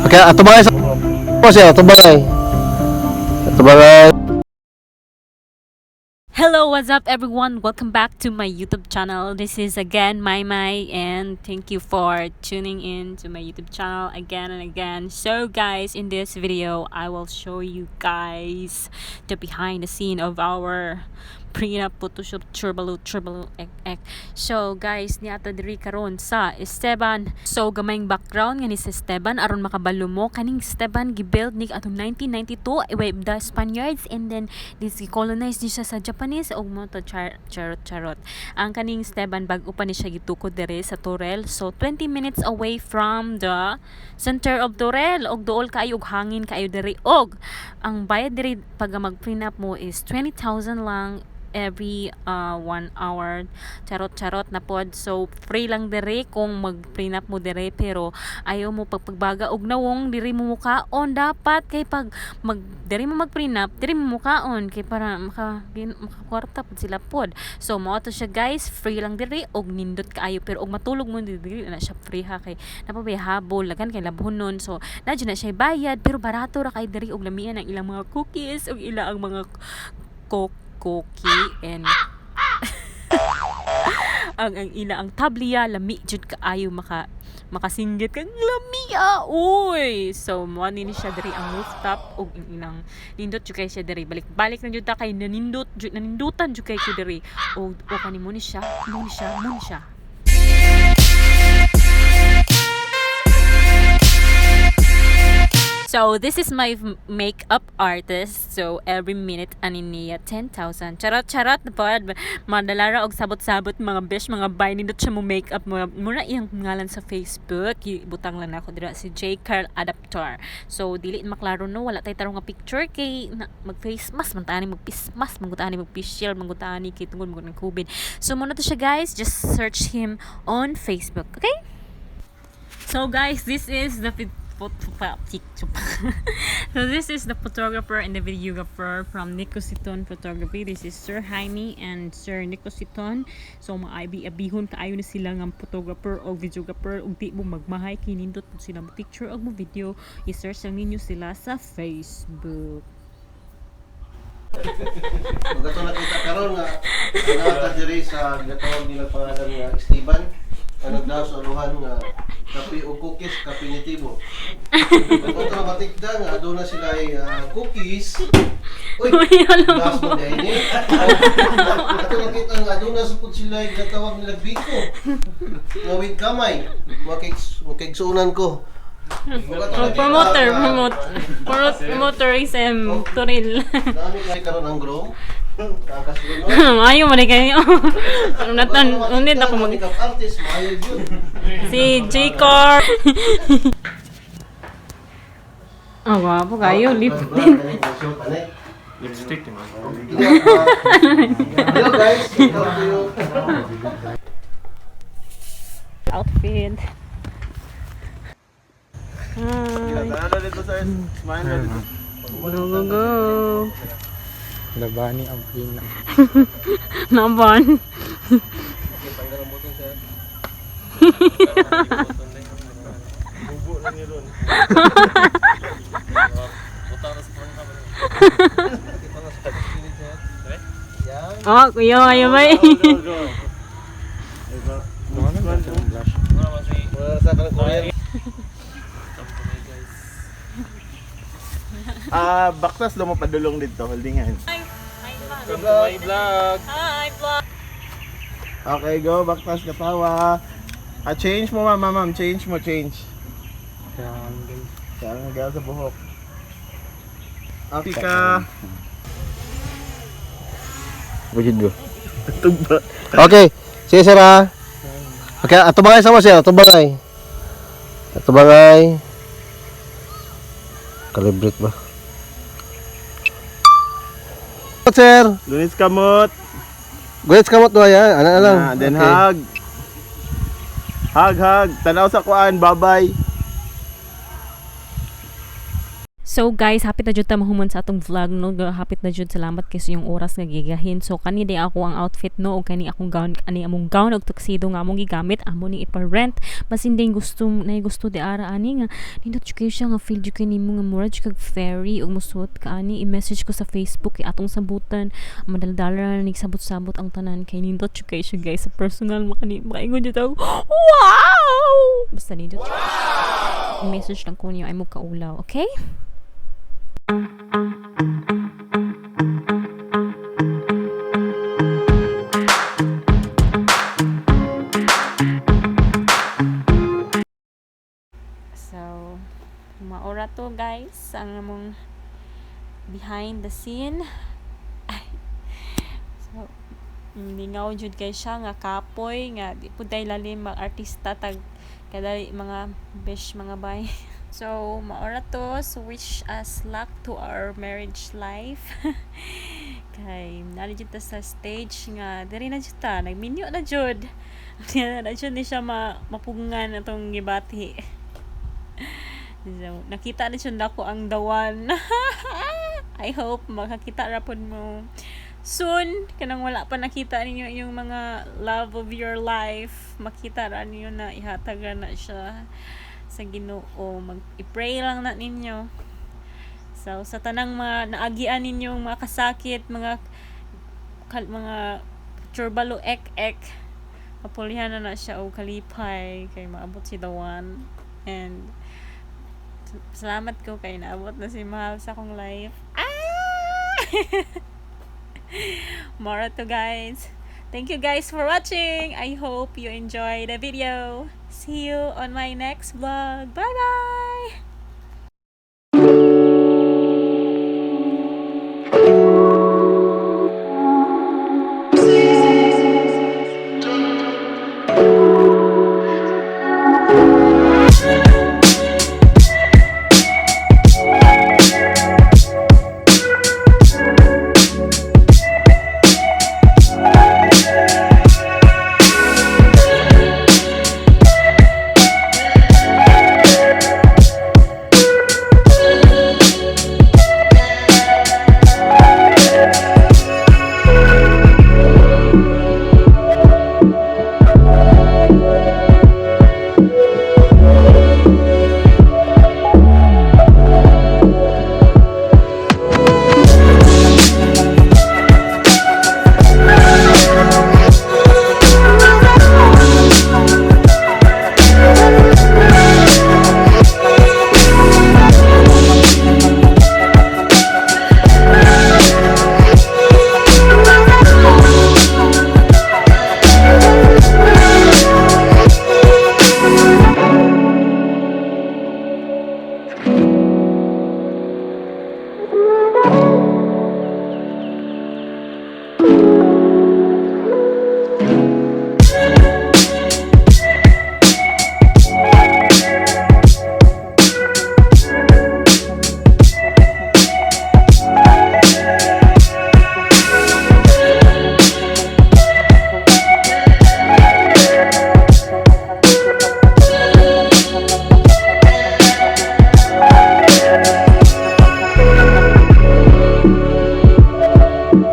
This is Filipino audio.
Okay, ato bagay sa siya, ato bagay. Ato bagay. Hello, what's up everyone? Welcome back to my YouTube channel. This is again Mai and thank you for tuning in to my YouTube channel again and again. So guys, in this video, I will show you guys the behind the scene of our Prenup photoshoot tribalu ek. So guys, niata diri karon sa Esteban. So gamayng background nga ni sa Esteban aron makabalo mo kaning Esteban gibuild ni atong 1992 with the Spaniards, and then this colonized ni siya sa Japanese og mo to charot. Ang kaning Esteban bag-o pa ni siya gitukod diri sa Torel. So 20 minutes away from the center of Torel, og duol kaayo og hangin kaayo diri, og ang bayad diri pag mag-prenup mo is 20,000 lang every 1 hour. Charot na pod. So free lang diri kung mag-prenup mo diri, pero ayaw mo pagbaga og nawong diri mo mukaon dapat kay pag diri mo mag-prenup diri mo mukaon kay para makakwarta pod sila pod. So mo to siya guys, free lang diri og nindot kaayo, pero og matulog mo diri na siya free ha, kay napabay habol lagan kay labhonon. So nadyo na siya bayad, pero barato ra kay diri og lamian ang ilang mga cookies og ilang mga cookie and ang ang tabliya lami jud kaayo makasinggit kang lamia uy. So mo ni siya diri ang rooftop og ilang nindot jud kay siya diri, balik na jud ta kay nanindutan jud kay siya diri og kanimo ni siya. So this is my makeup artist. So every minute ani niya 10,000. Charot na pod. Madalara og sabot-sabot mga besh, mga bay nindot siya mo makeup mo. Muna iyang ngalan sa Facebook. Ibutang lang ako dira si J. Carl Adaptor. So dili maklaro no, wala tay tarong nga picture kay mag-face mask man tani, mag-face mask, mangutani mag-facial, mangutani kay tungod mo ng COVID. So muna to siya guys, just search him on Facebook. Okay? So guys, this is the so this is the photographer and the videographer from Nicositon Photography. This is Sir Jaime and Sir Nicositon. So maabihon kaayo na sila nga photographer o videographer, ug di mo magmahay kinindot mo sila mo picture o mo video, i-search lang ninyo sila sa Facebook. Magato na kita karon nga ana diri sa gatawag nila pangalan nga Esteban. Ano daw sa aluhan nga kape o cookies, kape ni Tibo. Ito na matikda nga, doon na sila ay cookies. Uy, last mo dahil ni. Ito nakita nga, doon na supod sila ay natawag nila Biko. Ngawid kamay. Makiksuunan ko. Promoter SM Toril. Dami kayo karoon ang groom. Ayaw mo na kayo. Unit ako makeup artist, maayag yun. Si J-Car. Oh, wapo kayo. Lipstick. Lipstick din. Hello guys. Outfit. Go. Labani ang pina. Naban. Oh, kuya, ayo ba? Baktas daw mo padulong dito, holdingan. Hi vlog. Hi vlog. Okay, go, baktas katawa. Change mo ma'am, change. Kaya ang gala sa buhok. Okay ka. Bujid mo. Tugba. Okay, sige sir ha. Okay, ato bagay sama siya, ato bagay. Calibrate ba? Sir, Lunis kamot. guys kamot do ya, ana lang. Then okay. Hug. Tanaw sa kuan, bye-bye. So guys, hapit na jud ta mahuman sa atong vlog no. Hapit na jud, salamat kay sa yung oras nga gigahin. So kani day ako ang outfit no, o kani akong gown, ani among gown og tuxedo nga among gigamit, amo ni ipa-rent. Basin din gusto di ara ani nga nindot jud kayo siya nga feel jud kay nimo nga mura jud kag fairy og musuot ka ani. I-message ko sa Facebook kay atong sabutan. Madaldala nig sabot-sabot ang tanan kay nindot jud kayo siya guys sa personal makaingon jud ako. Wow! Basta nindot. Wow! I-message lang ko niyo ay mo kaulaw, okay? So, maura to guys ang among behind the scene. So, lingaw jud kay siya nga kapoy nga di pud tay lalim mag artista tag kada mga besh mga bay. So, maura to. So, wish us luck to our marriage life. Kay, nali jud ta sa stage nga, diri na jud ta, nagminyo na jud. Na jud ni siya mapugngan atong gibati. So, nakita na jud nako ang dawan. I hope makakita ra pud mo soon. Kanang wala pa nakita ninyo yung mga love of your life. Makita ra ninyo na ihatagan na siya sa Ginoo. Mag-i-pray lang na ninyo. So sa tanang mga naagian ninyong mga kasakit, mga turbalo ek mapulihan na siya o kalipay kay maabot si Dawan. And salamat ko kay naabot na si Mahal sa akong life. More to guys. Thank you guys for watching. I hope you enjoy the video. See you on my next vlog. Bye bye.